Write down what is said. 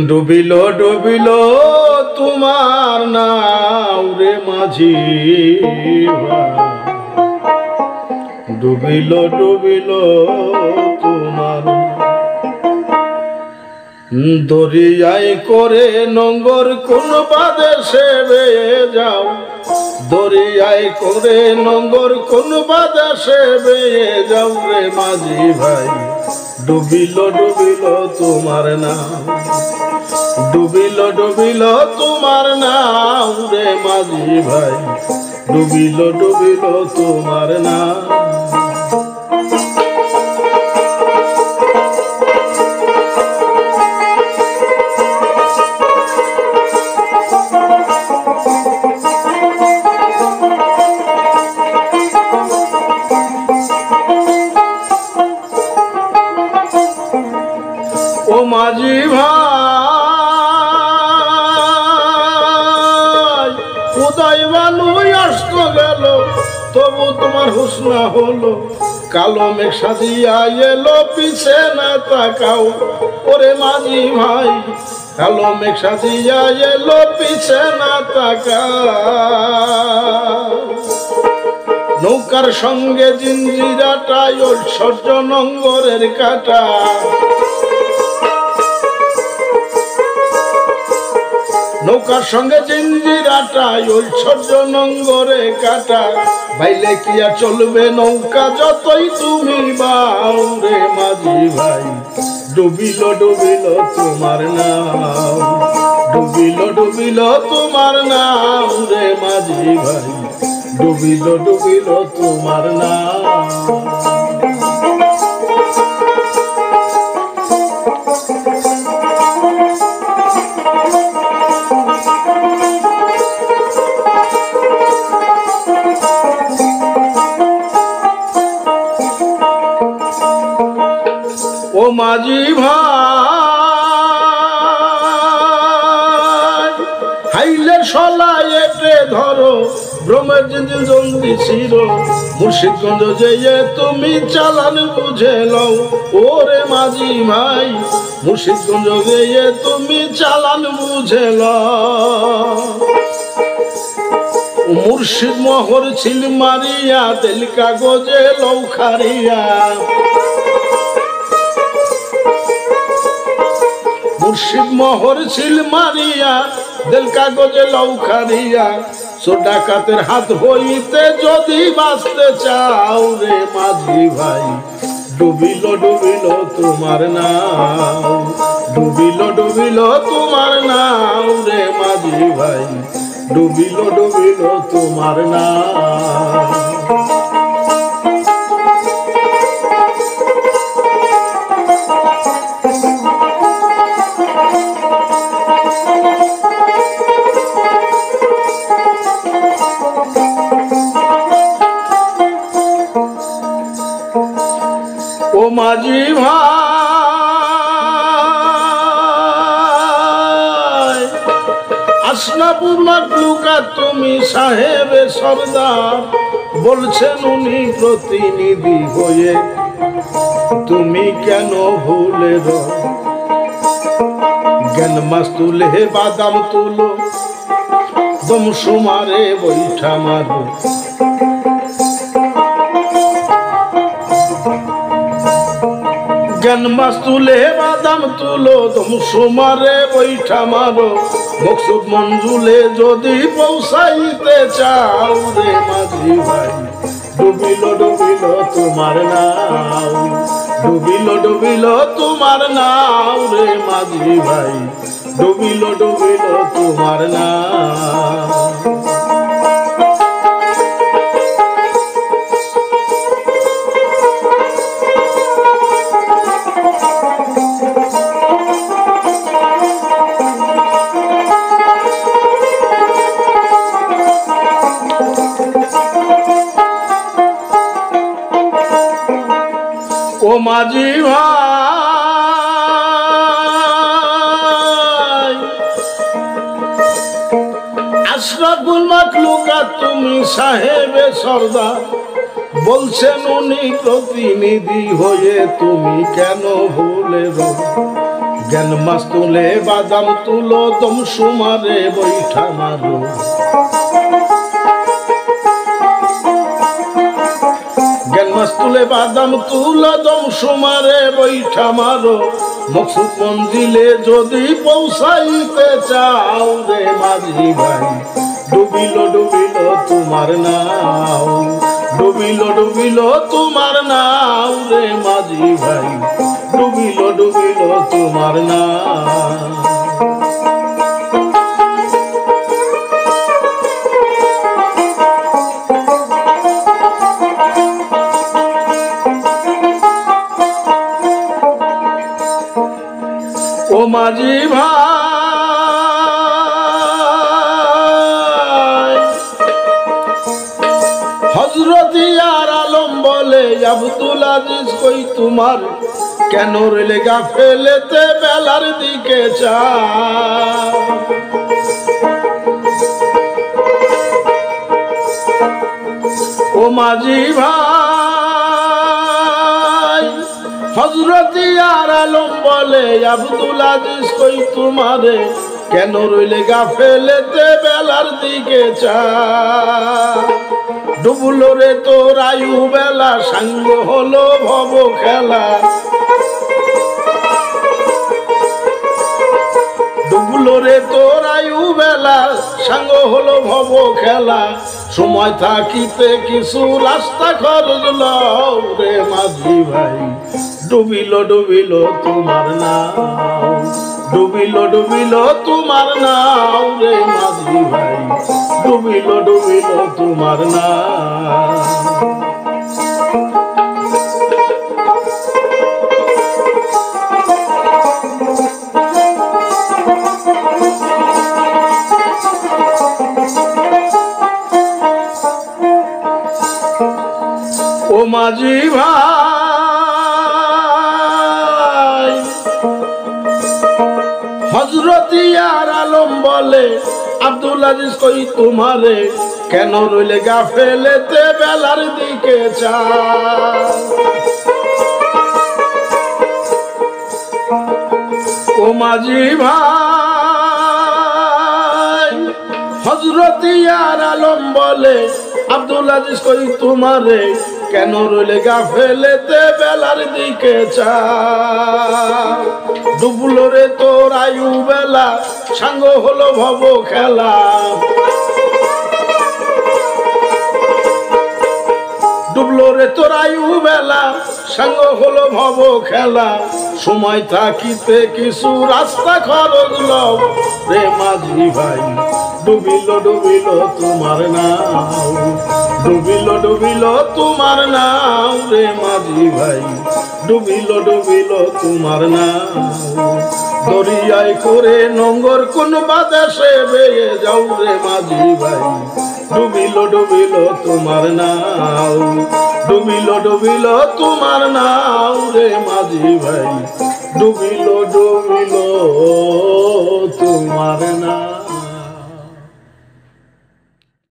ডুবিল ডুবিল তোমার নাও রে মাঝি ডুবিল ডুবিল তোমার দরিয়ায় করে নঙ্গর কোন বাদেশে বেয়ে যাও দরিয়ায় করে নঙ্গর কোন বাদেশে বেয়ে যাও রে মাঝি ভাই ডুবিল ডুবিল তোমার নাও ডুবিল ডুবিল তোমার নাও রে মাঝি ভাই ডুবিল ডুবিল তোমার নাও ও মাঝি ভাই উদয় বালু অস্ত গেল তবু তোমার হুঁশ না হলো কালো মেঘ সাজিয়া এলো পিছে না তাকাও ওরে মাঝি ভাই কালো মেঘ সাজিয়া এলো পিছে না তাকাও নৌকার সঙ্গে জিঞ্জিরাটা ঐশ্বর্য নঙ্গরের কাটা নৌকার সঙ্গে জিঞ্জিরাটা ঐশ্বর্য নঙ্গরে কাটা বাইলে কি আর চলবে নৌকা যতই তুমি বাও রে মাঝি ভাই ডুবিল ডুবিল তোমার নাও ডুবিল ডুবিল তোমার নাও রে মাঝি ভাই ডুবিল ডুবিল তোমার নাও ও মাঝি ভাই হাইলে সলাই এটে ধরো ব্রহ্মের জিঞ্জিল জলদি ছিল মুর্শিদগঞ্জ যেয়ে তুমি চালান বুঝে লও ওরে মাঝি ভাই মুর্শিদগঞ্জ যেয়ে তুমি চালান বুঝে লও মুর্শিদ মোহর ছিল মারিয়া তেল কাগজে লৌখারিয়া মুর্শিদ মোহর ছিল মারিয়া দিল কাগজে লৌখারিয়া সো ডাকাতের হাত হইতে যদি বাঁচতে চাও রে মাঝি ভাই ডুবিল ডুবিল তোমার নাও ডুবিল ডুবিল তোমার নাও রে মাঝি ভাই ডুবিল ডুবিল তোমার নাও ও মাঝি ভাই আসনাপুর মাকলুকা তুমি সাহেবে সরদার বলছেন উনি প্রতিনিধি হয়ে তুমি কেন ভুলে জ্ঞান মাস তুলে বাদাম তুলো দম সুমারে বৈঠা মারো জ্ঞান মাস তুলে বাদাম তুলো দম সুমারে বৈঠা মারো মকসুদ মঞ্জুলে যদি পৌঁছাইতে চাও রে মাঝি ভাই ডুবিল ডুবিল তোমার নাও ডুবিল ডুবিল তোমার নাও রে মাঝি ভাই ডুবিল ডুবিল তোমার নাও ও মাঝি ভাই আশরাফুল মাখলুকা তুমি সাহেবে সরদার বলছেন উনি প্রতিনিধি হয়ে তুমি কেন ভুলে জ্ঞান মাছ তুলে বাদাম তুলো দম সুমারে বৈঠা মারো জ্ঞান মাছ তুলে বাদাম তুলো দম সুমারে বৈঠা মারো মকসুদ মঞ্জিলে যদি পৌঁছাইতে চাও রে মাঝি ভাই ডুবিল ডুবিল তোমার নাও ডুবিল ডুবিল তোমার নাও রে মাঝি ভাই ডুবিল ডুবিল তোমার নাও ও মাঝি ভাই হযরতি আর আলম বলে আব্দুল আজিজ কই তোমার কেন রইলে গাফেলেতে বেলার দিকে চাও ও মাঝি ভাই হযরতি আর আলম বলে আব্দুল আজিজ কই তোমারে কেন রইলে গাফেলেতে বেলার দিকে চাও ডুবলো রে তোর আয়ু বেলা সাঙ্গ হলো ভব খেলা ডুবলো রে তোর আয়ু বেলা সাঙ্গ হলো ভব খেলা সময় থাকিতে কিছু রাস্তা খরচ লও রে মাঝি ভাই ডুবিল ডুবিল তোমার নাও ডুবিল ডুবিল তোমার নাও রে মাঝি ভাই ডুবিল ডুবিল তোমার নাও ও মাঝি ভাই হযরতি আর আলম বলে আব্দুল আজিজ কই তোমারে কেন রইলে গাফেলেতে বেলার দিকে চাও ও মাঝি ভাই হযরতি আর আলম বলে আব্দুল আজিজ কই তোমারে কেন রইলে গাফেলেতে বেলার দিকে চাও ডুবলো রে তোর আয়ু বেলা সাঙ্গ হলো ভব খেলা ডুবলো রে তোর আয়ু বেলা সাঙ্গ হলো ভব খেলা সময় থাকিতে কিছু রাস্তা খরচ লও রে মাঝি ভাই ডুবিল ডুবিল তোমার নাও ডুবিল ডুবিল তোমার নাও রে মাঝি ভাই ডুবিল ডুবিল তোমার নাও দরিয়ায় করে নোঙ্গর কোন বাতাসে বেয়ে যাও রে মাঝি ভাই ডুবিল ডুবিল তোমার নাও ডুবিল ডুবিল তোমার নাও রে মাঝি ভাই ডুবিল ডুবিল তোমার নাও